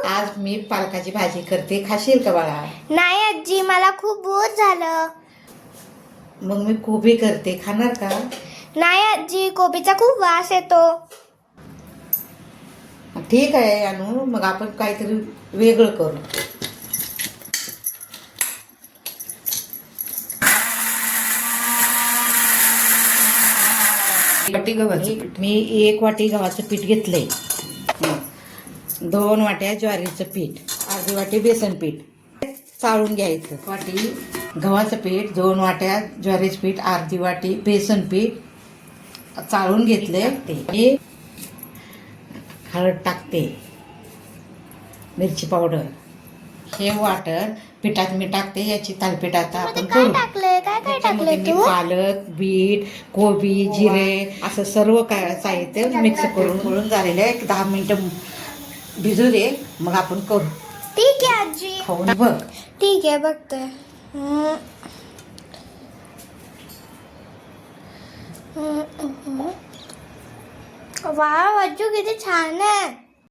आज मी पालकाची भाजी करते, खाशील का बाळा? नाही आजी, मला खूप बोर झालं. मग मी कोबी करते, खाणार का? नाही आजी, कोबीचा खूप वास येतो. ठीक आहे अनु, मग आपण काहीतरी वेगळं करू. वाटी गव्हाचं पीठ. मी 1 वाटी गव्हाचं पीठ घेतलंय, 2 वाट्या ज्वारीचं पीठ, अर्धी वाटी बेसन पीठ चाळून घ्यायचं. वाटी गव्हाचं पीठ, 2 वाट्या ज्वारीचं पीठ, अर्धी वाटी बेसन पीठ चाळून घेतले. ते हळद टाकते, मिरची पावडर, हे वाटण पिठात मी टाकते. याची थालीपीठ आता आपण काय करू. टाकलंय? काय त्याच्यामध्ये टाकलंय मी तू? पालक, बीट, कोबी, जिरे असं सर्व काय साहित्य मिक्स करून झालेलं आहे. 10 मिनिटं भिजू दे, मग आपण करू. ठीक आहे आजी. खाऊन बघ. ठीक आहे, बघते. वाव आजू, किती छान आहे.